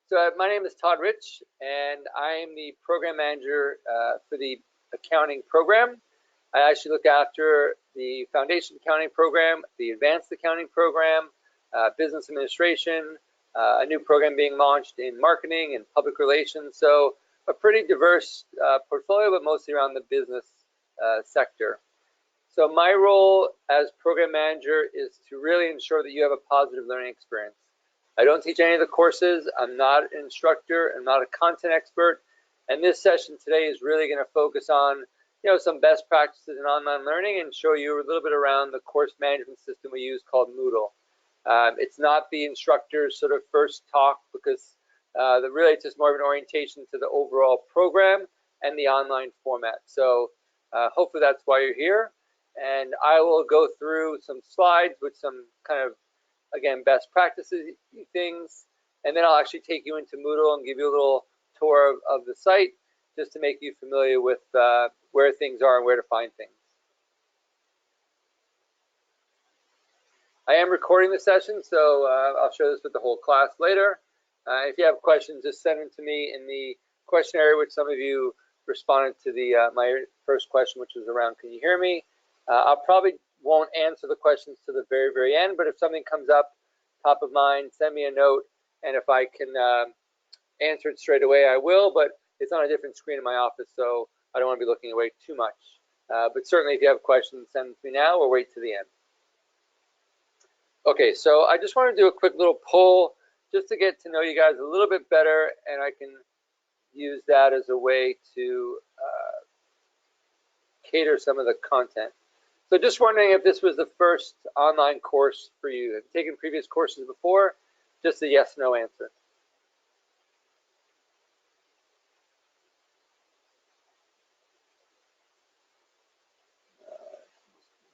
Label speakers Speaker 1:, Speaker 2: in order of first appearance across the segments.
Speaker 1: So my name is Todd Rich, and I am the program manager for the accounting program. I actually look after the foundation accounting program, the advanced accounting program, business administration, a new program being launched in marketing and public relations. So a pretty diverse portfolio, but mostly around the business sector. So my role as program manager is to really ensure that you have a positive learning experience. I don't teach any of the courses. I'm not an instructor. I'm not a content expert. And this session today is really going to focus on, some best practices in online learning and show you a little bit around the course management system we use called Moodle. It's not the instructor's sort of first talk because really it's just more of an orientation to the overall program and the online format. So hopefully that's why you're here. And I will go through some slides with some kind of, again, best practices things, and then I'll actually take you into Moodle and give you a little tour of the site just to make you familiar with where things are and where to find things. I am recording the session, so I'll show this with the whole class later. If you have questions, just send them to me in the questionnaire, which some of you responded to my first question, which was around, can you hear me? I'll probably won't answer the questions to the very, very end, but if something comes up top of mind, send me a note, and if I can answer it straight away, I will, but it's on a different screen in my office, so I don't want to be looking away too much. But certainly if you have questions, send them to me now or wait to the end. Okay, so I just want to do a quick little poll just to get to know you guys a little bit better, and I can use that as a way to cater some of the content. So just wondering if this was the first online course for you. Have you taken previous courses before? Just a yes/no answer.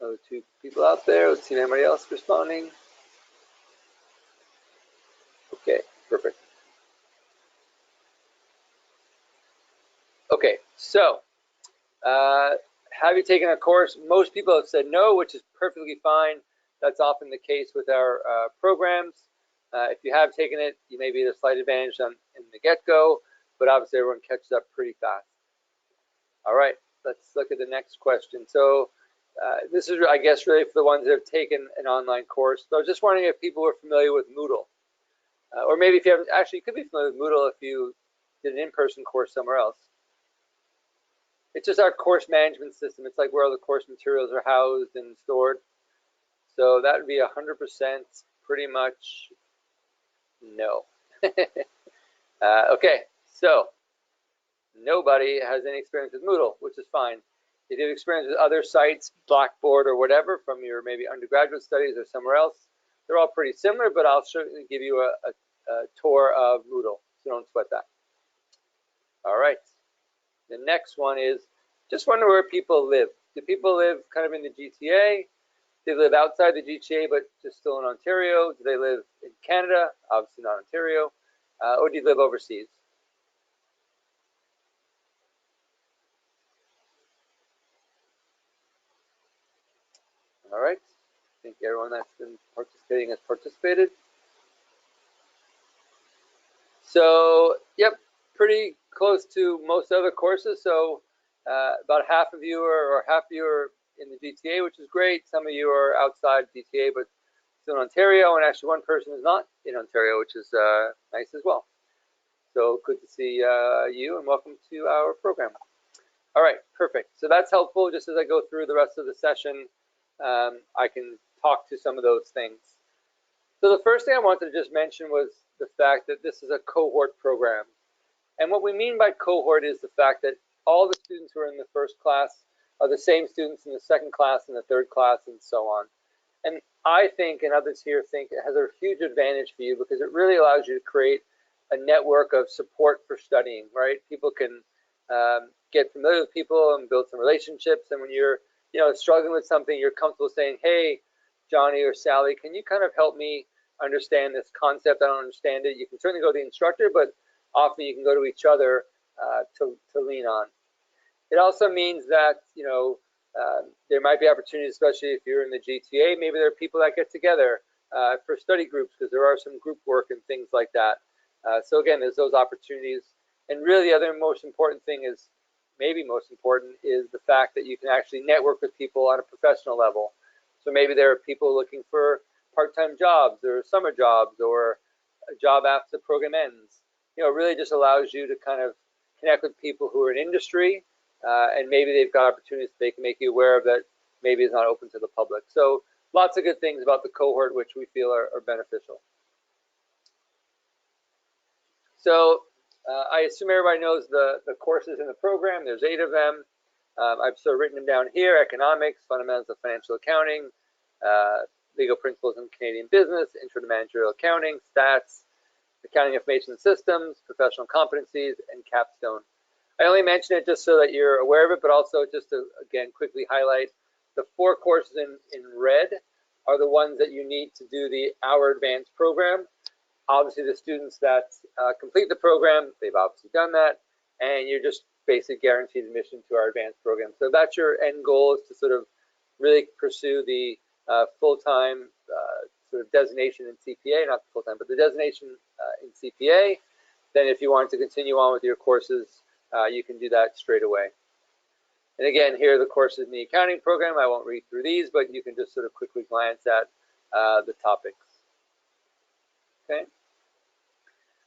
Speaker 1: Another two people out there. Let's see if anybody else responding. Okay, perfect. Okay, so have you taken a course? Most people have said no, which is perfectly fine. That's often the case with our programs. If you have taken it, you may be at a slight advantage in the get-go, but obviously everyone catches up pretty fast. All right, let's look at the next question. So this is, I guess, really for the ones that have taken an online course. So I was just wondering if people were familiar with Moodle. Or maybe if you haven't, actually you could be familiar with Moodle if you did an in-person course somewhere else. It's just our course management system. It's like where all the course materials are housed and stored. So that would be 100% pretty much no. Okay, so nobody has any experience with Moodle, which is fine. If you have experience with other sites, Blackboard or whatever, from your maybe undergraduate studies or somewhere else, they're all pretty similar, but I'll certainly give you a tour of Moodle, so don't sweat that. All right. The next one is, just wonder where people live. Do people live kind of in the GTA? Do they live outside the GTA, but just still in Ontario? Do they live in Canada? Obviously not Ontario. Or do you live overseas? All right. I think everyone that's been participating has participated. So, yep, pretty close to most other courses. So about half of you or half of you are in the GTA, which is great. Some of you are outside GTA, but still in Ontario. And actually one person is not in Ontario, which is nice as well. So good to see you, and welcome to our program. All right, perfect. So that's helpful. Just as I go through the rest of the session, I can talk to some of those things. So the first thing I wanted to just mention was the fact that this is a cohort program. And what we mean by cohort is the fact that all the students who are in the first class are the same students in the second class and the third class and so on. And I think, and others here think, it has a huge advantage for you because it really allows you to create a network of support for studying, right? People can get familiar with people and build some relationships. And when you're, struggling with something, you're comfortable saying, hey, Johnny or Sally, can you kind of help me understand this concept? I don't understand it. You can certainly go to the instructor, but often you can go to each other to lean on. It also means that, there might be opportunities, especially if you're in the GTA, maybe there are people that get together for study groups because there are some group work and things like that. So again, there's those opportunities. And really the other most important thing is, maybe most important, is the fact that you can actually network with people on a professional level. So maybe there are people looking for part-time jobs or summer jobs or a job after the program ends. You know, it really just allows you to kind of connect with people who are in industry, and maybe they've got opportunities they can make you aware of that maybe is not open to the public. So lots of good things about the cohort which we feel are beneficial. So I assume everybody knows the courses in the program. There's 8 of them. I've sort of written them down here: economics, fundamentals of financial accounting, legal principles in Canadian business, intro to managerial accounting, stats, accounting information systems, professional competencies, and capstone. I only mention it just so that you're aware of it, but also just to, again, quickly highlight the 4 courses in red are the ones that you need to do the Our Advanced program. Obviously, the students that complete the program, they've obviously done that, and you're just basically guaranteed admission to our advanced program. So that's your end goal, is to sort of really pursue the full-time sort of designation in CPA, not full-time, but the designation in CPA. Then if you want to continue on with your courses, you can do that straight away. And again, here are the courses in the accounting program. I won't read through these, but you can just sort of quickly glance at the topics. Okay.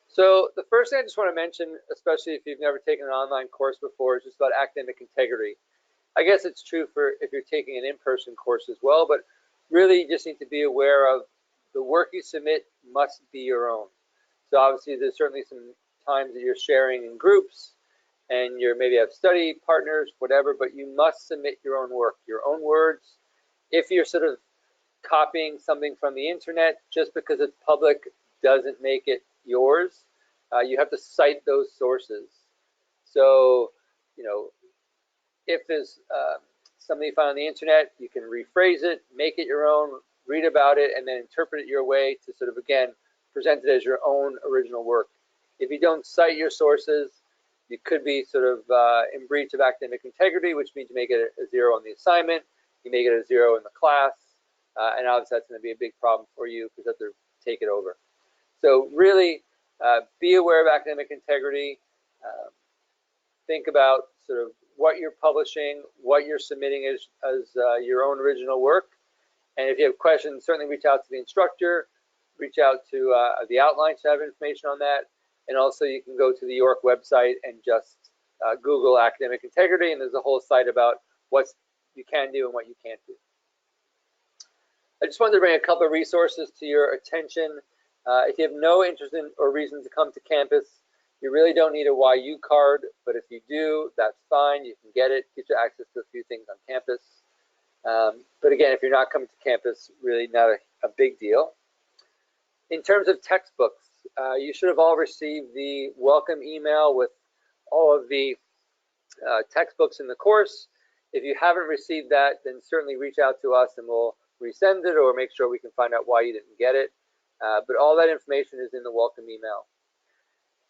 Speaker 1: So the first thing I just want to mention, especially if you've never taken an online course before, is just about academic integrity. I guess it's true for if you're taking an in-person course as well, but really you just need to be aware of the work you submit must be your own. So obviously there's certainly some times that you're sharing in groups and you maybe have study partners, whatever, but you must submit your own work, your own words. If you're sort of copying something from the internet, just because it's public doesn't make it yours. You have to cite those sources. So, you know, if there's something you find on the internet, you can rephrase it, make it your own, read about it, and then interpret it your way to sort of, again, present it as your own original work. If you don't cite your sources, you could be sort of in breach of academic integrity, which means you make it a 0 on the assignment, you make it a 0 in the class, and obviously that's going to be a big problem for you because you have to take it over. So really be aware of academic integrity. Think about sort of what you're publishing, what you're submitting as your own original work. And if you have questions, certainly reach out to the instructor, reach out to the outline to have information on that. And also you can go to the York website and just Google academic integrity, and there's a whole site about what you can do and what you can't do. I just wanted to bring a couple of resources to your attention. If you have no interest in or reason to come to campus, you really don't need a YU card, but if you do, that's fine. You can get it, get you access to a few things on campus. But again, if you're not coming to campus, really not a big deal. In terms of textbooks, you should have all received the welcome email with all of the textbooks in the course. If you haven't received that, then certainly reach out to us and we'll resend it or make sure we can find out why you didn't get it. But all that information is in the welcome email.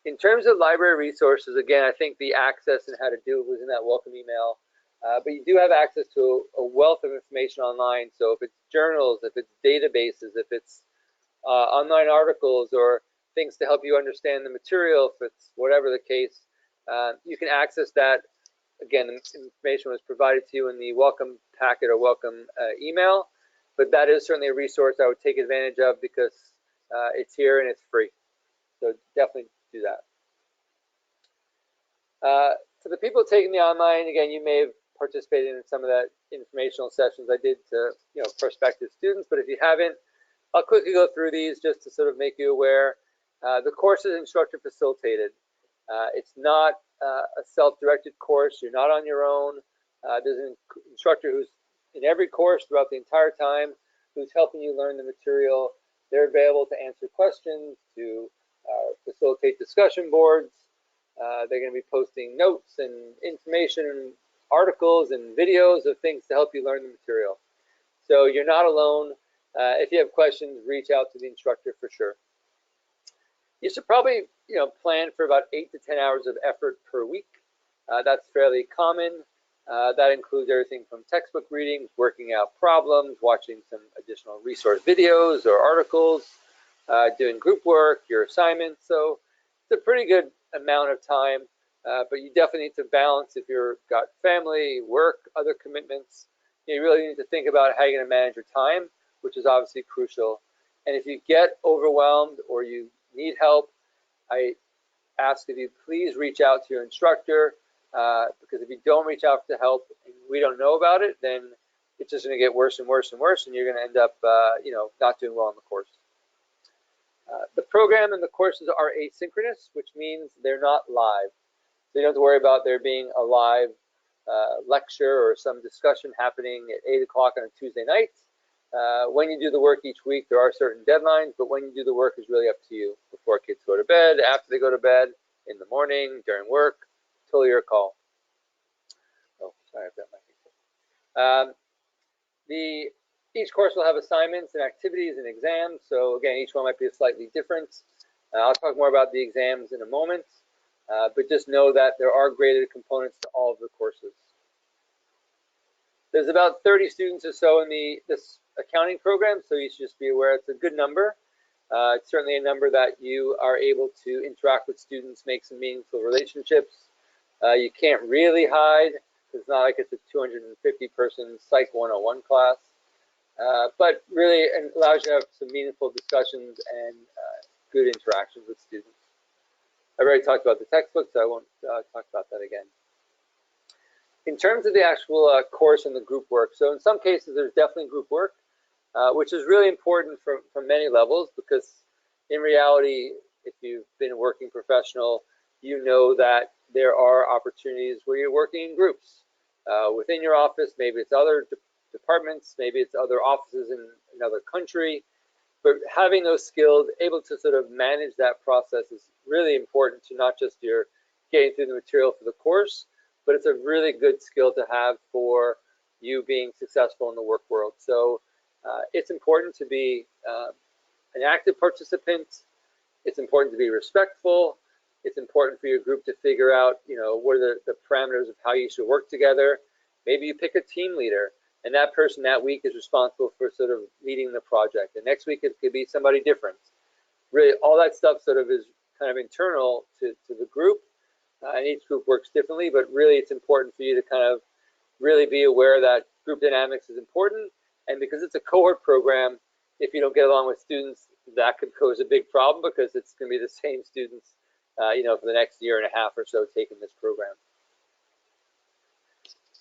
Speaker 1: In terms of library resources, again, I think the access and how to do it was in that welcome email. But you do have access to a wealth of information online. So if it's journals, if it's databases, if it's online articles or things to help you understand the material, if it's whatever the case, you can access that. Again, the information was provided to you in the welcome packet or welcome email. But that is certainly a resource I would take advantage of because it's here and it's free. So definitely do that. To the people taking the online, again, you may have participated in some of that informational sessions I did to prospective students, but if you haven't, I'll quickly go through these just to sort of make you aware. The course is instructor facilitated. It's not a self-directed course. You're not on your own. There's an instructor who's in every course throughout the entire time who's helping you learn the material. They're available to answer questions, to facilitate discussion boards. They're going to be posting notes and information and articles and videos of things to help you learn the material. So you're not alone. If you have questions, reach out to the instructor for sure. You should probably plan for about 8 to 10 hours of effort per week. That's fairly common. That includes everything from textbook readings, working out problems, watching some additional resource videos or articles, doing group work, your assignments. So it's a pretty good amount of time, but you definitely need to balance if you've got family, work, other commitments. You really need to think about how you're going to manage your time, which is obviously crucial. And if you get overwhelmed or you need help, I ask that you please reach out to your instructor, because if you don't reach out for help and we don't know about it, then it's just going to get worse and worse and worse, and you're going to end up, not doing well in the course. The program and the courses are asynchronous, which means they're not live. So you don't have to worry about there being a live lecture or some discussion happening at 8 o'clock on a Tuesday night. When you do the work each week, there are certain deadlines, but when you do the work is really up to you. Before kids go to bed, after they go to bed, in the morning, during work, totally your call. Oh, sorry, I've got my thing. Each course will have assignments and activities and exams. So again, each one might be slightly different. I'll talk more about the exams in a moment, but just know that there are graded components to all of the courses. There's about 30 students or so in this accounting program, so you should just be aware it's a good number. It's certainly a number that you are able to interact with students, make some meaningful relationships. You can't really hide. It's not like it's a 250-person Psych 101 class, but really it allows you to have some meaningful discussions and good interactions with students. I've already talked about the textbook, so I won't talk about that again. In terms of the actual course and the group work, so in some cases there's definitely group work, which is really important from many levels, because in reality, if you've been a working professional, you know that there are opportunities where you're working in groups. Within your office, maybe it's other departments, maybe it's other offices in another country, but having those skills, able to sort of manage that process is really important to not just your getting through the material for the course, but it's a really good skill to have for you being successful in the work world. So it's important to be an active participant. It's important to be respectful. It's important for your group to figure out, what are the parameters of how you should work together. Maybe you pick a team leader, and that person that week is responsible for sort of leading the project. And next week it could be somebody different. Really, all that stuff sort of is kind of internal to the group, and each group works differently, but really it's important for you to kind of really be aware that group dynamics is important. And because it's a cohort program, if you don't get along with students, that could pose a big problem, because it's going to be the same students for the next year and a half or so taking this program.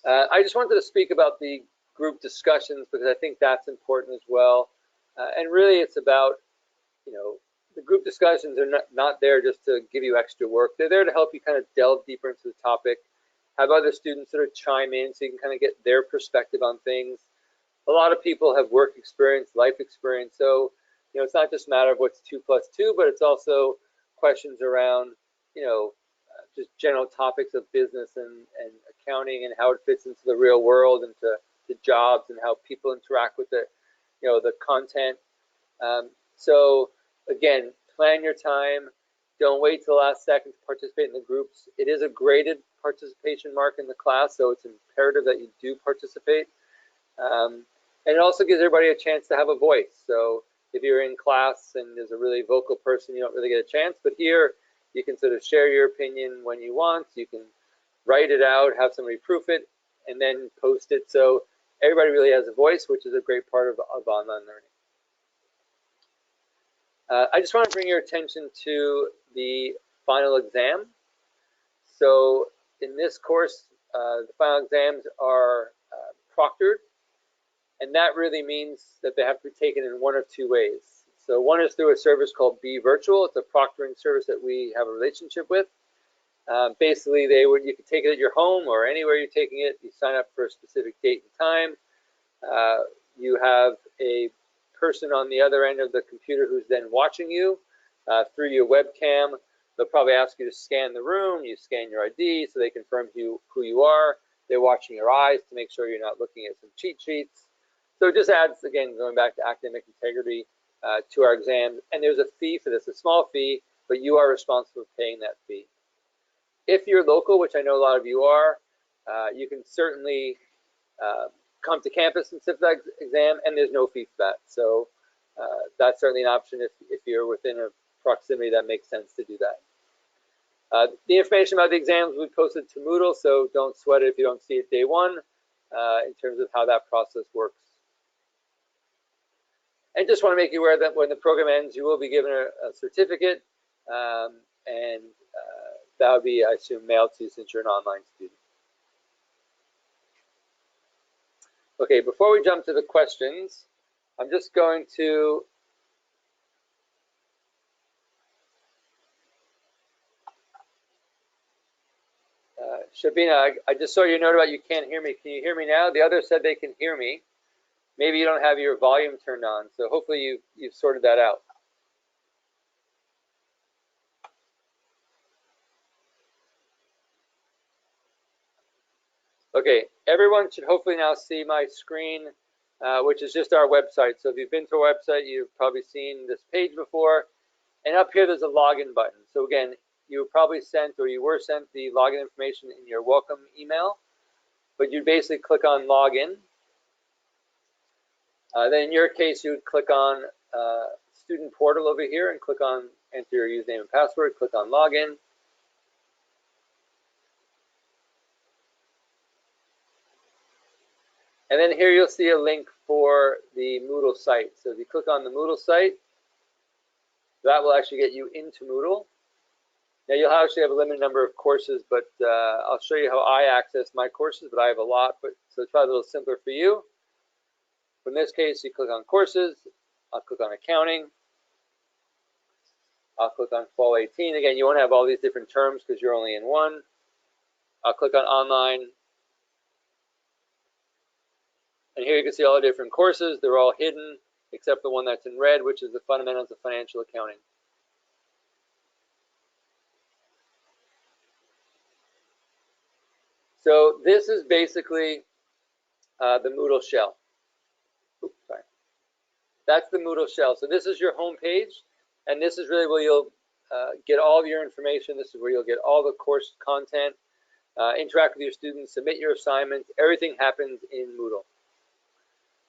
Speaker 1: I just wanted to speak about the group discussions, because I think that's important as well. And really it's about, the group discussions are not there just to give you extra work. They're there to help you kind of delve deeper into the topic, have other students sort of chime in so you can kind of get their perspective on things. A lot of people have work experience, life experience, so it's not just a matter of what's 2 + 2, but it's also questions around, just general topics of business and accounting and how it fits into the real world and to jobs and how people interact with the content. So again, plan your time. Don't wait till the last second to participate in the groups. It is a graded participation mark in the class, so it's imperative that you do participate. And it also gives everybody a chance to have a voice. So if you're in class and there's a really vocal person, you don't really get a chance. But here, you can sort of share your opinion when you want. You can write it out, have somebody proof it, and then post it. So everybody really has a voice, which is a great part of online learning. I just want to bring your attention to the final exam. So in this course, the final exams are proctored. And that really means that they have to be taken in one of two ways. So one is through a service called Be Virtual. It's a proctoring service that we have a relationship with. Basically, you can take it at your home or anywhere you're taking it. You sign up for a specific date and time. You have a person on the other end of the computer who's then watching you through your webcam. They'll probably ask you to scan the room. You scan your ID so they confirm who you are. They're watching your eyes to make sure you're not looking at some cheat sheets. So it just adds, again, going back to academic integrity to our exams. And there's a fee for this, a small fee, but you are responsible for paying that fee. If you're local, which I know a lot of you are, you can certainly come to campus and sit that exam, and there's no fee for that. So that's certainly an option if you're within a proximity that makes sense to do that. The information about the exams will be posted to Moodle, so don't sweat it if you don't see it day one in terms of how that process works. And just want to make you aware that when the program ends, you will be given a certificate, and that would be, I assume, mailed to you since you're an online student. Okay, before we jump to the questions, I'm just going to Shabina, I just saw your note about you can't hear me. Can you hear me now? The others said they can hear me. Maybe you don't have your volume turned on, so hopefully you've sorted that out. Okay, everyone should hopefully now see my screen, which is just our website. So if you've been to our website, you've probably seen this page before. And up here, there's a login button. So again, you were probably sent, or you were sent, the login information in your welcome email. But you basically click on login. Then in your case, you would click on student portal over here and click on enter your username and password, click on login. And then here you'll see a link for the Moodle site. So if you click on the Moodle site, that will actually get you into Moodle. Now you'll actually have a limited number of courses, but I'll show you how I access my courses, but I have a lot, so it's probably a little simpler for you. In this case, you click on courses, I'll click on accounting, I'll click on fall 18. Again, you won't have all these different terms because you're only in one. I'll click on online. And here you can see all the different courses. They're all hidden except the one that's in red, which is the fundamentals of financial accounting. So this is basically the Moodle shell. Oops, sorry. That's the Moodle shell. So this is your home page, and this is really where you'll get all of your information. This is where you'll get all the course content, interact with your students, submit your assignments. Everything happens in Moodle.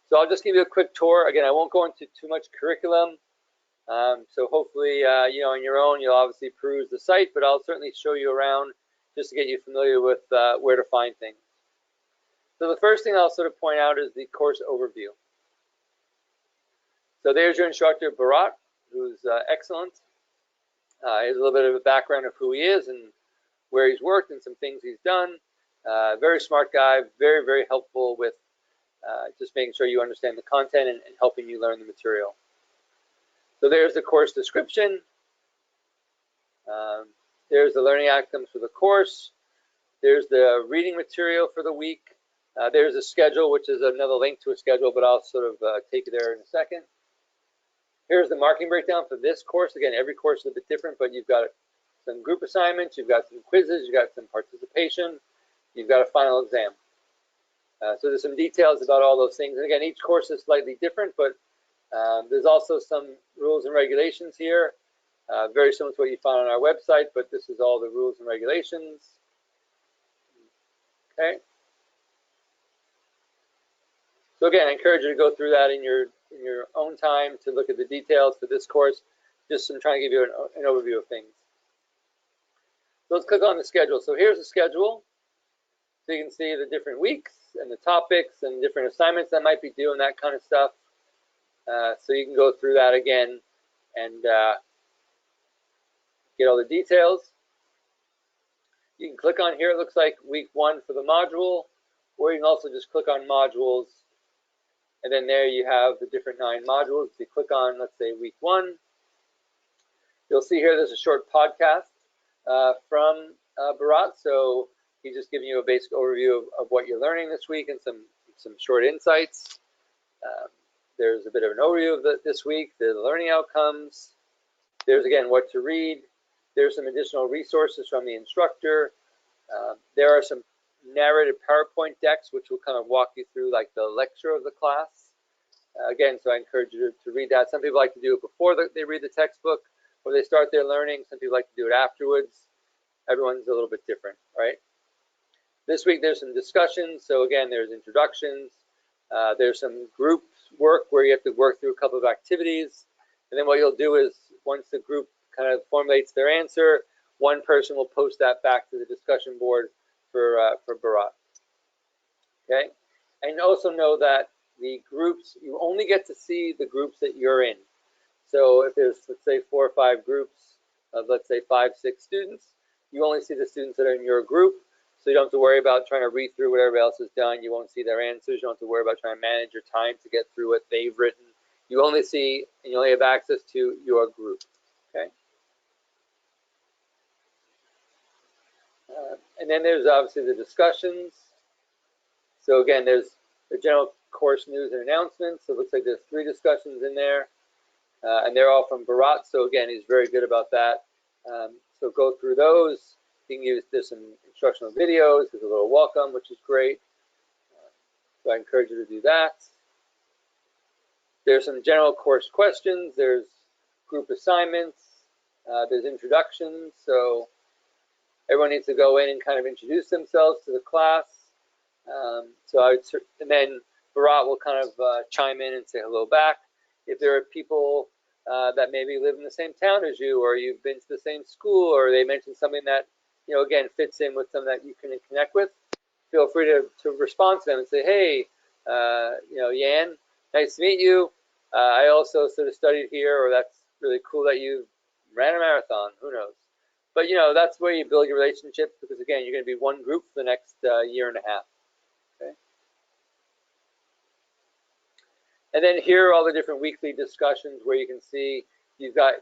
Speaker 1: So I'll just give you a quick tour. Again, I won't go into too much curriculum. So hopefully, you know, on your own, you'll obviously peruse the site, but I'll certainly show you around just to get you familiar with where to find things. So the first thing I'll sort of point out is the course overview. So there's your instructor, Bharat, who's excellent. He has a little bit of a background of who he is and where he's worked and some things he's done. Very smart guy, very, very helpful with just making sure you understand the content and helping you learn the material. So there's the course description. There's the learning outcomes for the course. There's the reading material for the week. There's a schedule, which is another link to a schedule, but I'll sort of take you there in a second. Here's the marking breakdown for this course. Again, every course is a bit different, but you've got some group assignments, you've got some quizzes, you've got some participation, you've got a final exam. So there's some details about all those things. And again, each course is slightly different, but there's also some rules and regulations here, very similar to what you find on our website, but this is all the rules and regulations. Okay. So again, I encourage you to go through that in your own time to look at the details for this course. Just I'm trying to give you an overview of things. So let's click on the schedule. So here's the schedule. So you can see the different weeks and the topics and different assignments that might be due and that kind of stuff. So you can go through that again and get all the details. You can click on here. It looks like week 1 for the module, or you can also just click on modules. And then there you have the different 9 modules. If you click on, let's say, week 1, you'll see here there's a short podcast from Bharat. So he's just giving you a basic overview of what you're learning this week and some short insights. There's a bit of an overview of this week, the learning outcomes. There's, again, what to read. There's some additional resources from the instructor. There are some narrated PowerPoint decks, which will kind of walk you through like the lecture of the class. Again, so I encourage you to read that. Some people like to do it before they read the textbook or they start their learning. Some people like to do it afterwards. Everyone's a little bit different, right? This week there's some discussions. So again, there's introductions. There's some group work where you have to work through a couple of activities. And then what you'll do is once the group kind of formulates their answer, one person will post that back to the discussion board for Bharat. Okay, and also know that the groups, you only get to see the groups that you're in. So if there's, let's say, 4 or 5 groups of, let's say, 5, 6 students, you only see the students that are in your group. So you don't have to worry about trying to read through what everybody else has done. You won't see their answers. You don't have to worry about trying to manage your time to get through what they've written. You only see, and you only have access to your group. Okay. And then there's obviously the discussions. So again, there's the general course news and announcements. So it looks like there's 3 discussions in there. And they're all from Bharat. So again, he's very good about that. So go through those. You can use, there's some instructional videos. There's a little welcome, which is great. So I encourage you to do that. There's some general course questions. There's group assignments. There's introductions. So everyone needs to go in and kind of introduce themselves to the class. And then Bharat will kind of chime in and say hello back. If there are people that maybe live in the same town as you, or you've been to the same school, or they mentioned something that, you know, again, fits in with something that you can connect with, feel free to respond to them and say, hey, you know, Yan, nice to meet you. I also sort of studied here, or that's really cool that you ran a marathon. Who knows? But, you know, that's where you build your relationships, because, again, you're going to be one group for the next year and a half. Okay. And then here are all the different weekly discussions where you can see you've got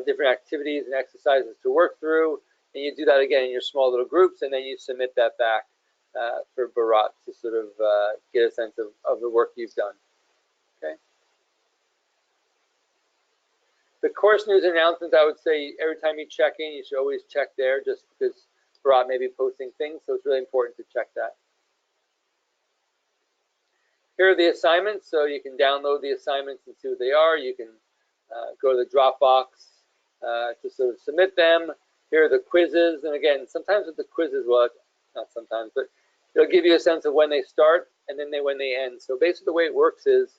Speaker 1: different activities and exercises to work through. And you do that again in your small little groups, and then you submit that back for Bharat to sort of get a sense of the work you've done. Okay. The course news announcements, I would say every time you check in, you should always check there, just because Bharat may be posting things, so it's really important to check that. Here are the assignments, so you can download the assignments and see what they are. You can go to the Dropbox to sort of submit them. Here are the quizzes, and again, sometimes with the quizzes, well, not sometimes, but it'll give you a sense of when they start and then when they end. So basically the way it works is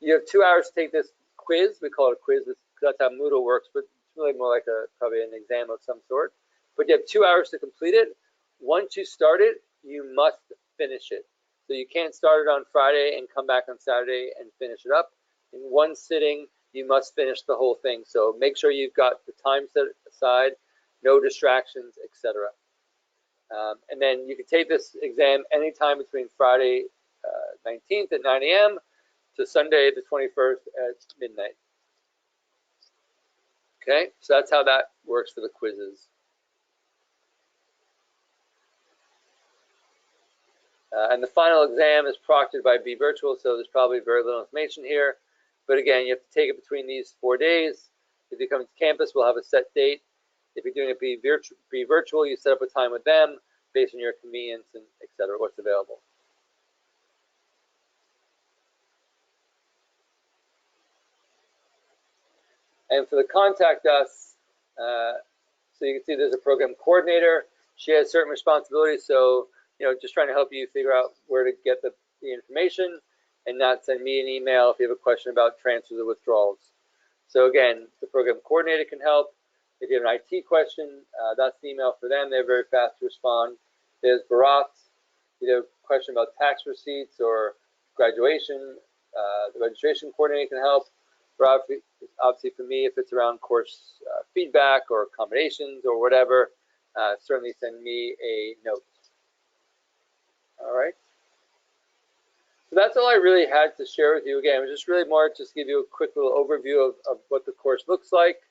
Speaker 1: you have 2 hours to take this quiz. We call it a quiz, because that's how Moodle works, but it's really more like probably an exam of some sort. But you have 2 hours to complete it. Once you start it, you must finish it. So you can't start it on Friday and come back on Saturday and finish it up. In one sitting, you must finish the whole thing. So make sure you've got the time set aside, no distractions, etc. And then you can take this exam anytime between Friday 19th at 9 a.m. to Sunday the 21st at midnight. Okay, so that's how that works for the quizzes. And the final exam is proctored by Be Virtual, so there's probably very little information here. But again, you have to take it between these 4 days. If you come to campus, we'll have a set date. If you're doing it Be Virtual, you set up a time with them based on your convenience and et cetera, what's available. And for the contact us, so you can see there's a program coordinator. She has certain responsibilities, so you know, just trying to help you figure out where to get the information and not send me an email if you have a question about transfers or withdrawals. So again, the program coordinator can help. If you have an IT question, that's the email for them. They're very fast to respond. There's Bharat. If you have a question about tax receipts or graduation, the registration coordinator can help. Obviously for me, if it's around course feedback or accommodations or whatever, certainly send me a note. All right. So that's all I really had to share with you. Again, it was just really more just give you a quick little overview of what the course looks like,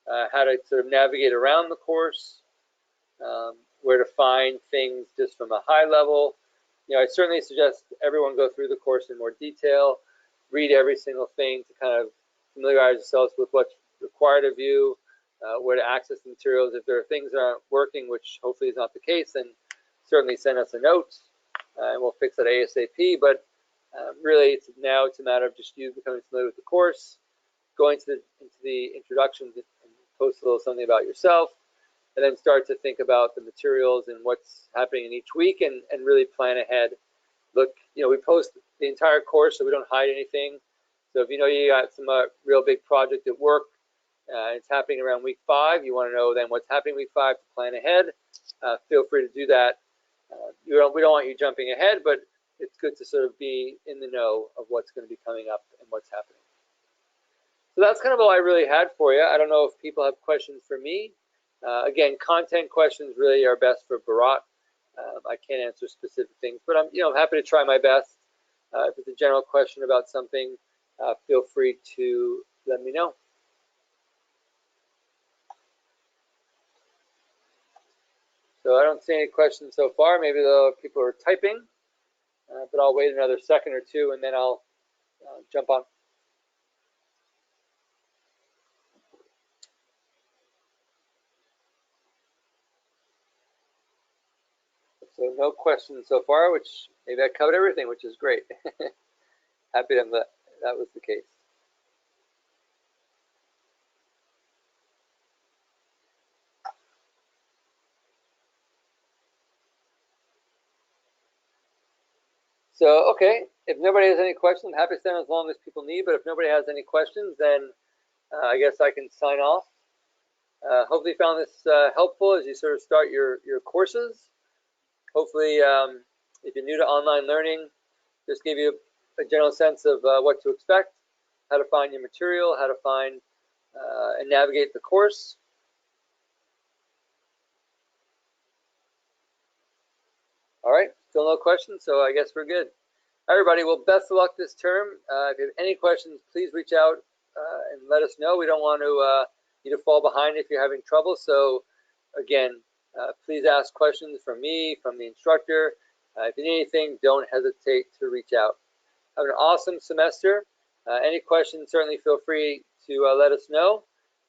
Speaker 1: how to sort of navigate around the course, where to find things just from a high level. You know, I certainly suggest everyone go through the course in more detail, read every single thing to kind of familiarize yourselves with what's required of you, where to access the materials. If there are things that aren't working, which hopefully is not the case, then certainly send us a note. And we'll fix that ASAP, but really now it's a matter of just you becoming familiar with the course, going into the introductions and post a little something about yourself, and then start to think about the materials and what's happening in each week and really plan ahead. Look, you know, we post the entire course so we don't hide anything. So if you know you got some real big project at work it's happening around week 5. You want to know then what's happening week 5 to plan ahead. Feel free to do that. We don't want you jumping ahead, but it's good to sort of be in the know of what's going to be coming up and what's happening. So that's kind of all I really had for you. I don't know if people have questions for me. Again, content questions really are best for Bharat. I can't answer specific things, but I'm happy to try my best. If it's a general question about something, feel free to let me know. So I don't see any questions so far. Maybe the people are typing, but I'll wait another second or two and then I'll jump on. So no questions so far, which maybe I covered everything, which is great. Happy that was the case. So, okay, if nobody has any questions, I'm happy to stay on as long as people need, but if nobody has any questions, then I guess I can sign off. Hopefully you found this helpful as you sort of start your courses. Hopefully, if you're new to online learning, just give you a general sense of what to expect, how to find your material, how to find and navigate the course. All right, still no questions, so I guess we're good. Everybody, well, best of luck this term. If you have any questions, please reach out and let us know. We don't want you to fall behind if you're having trouble. So, again, please ask questions from me, from the instructor. If you need anything, don't hesitate to reach out. Have an awesome semester. Any questions, certainly feel free to let us know.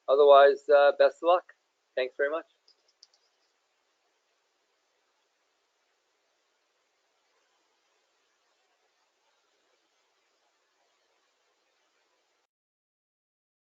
Speaker 1: Otherwise, best of luck. Thanks very much.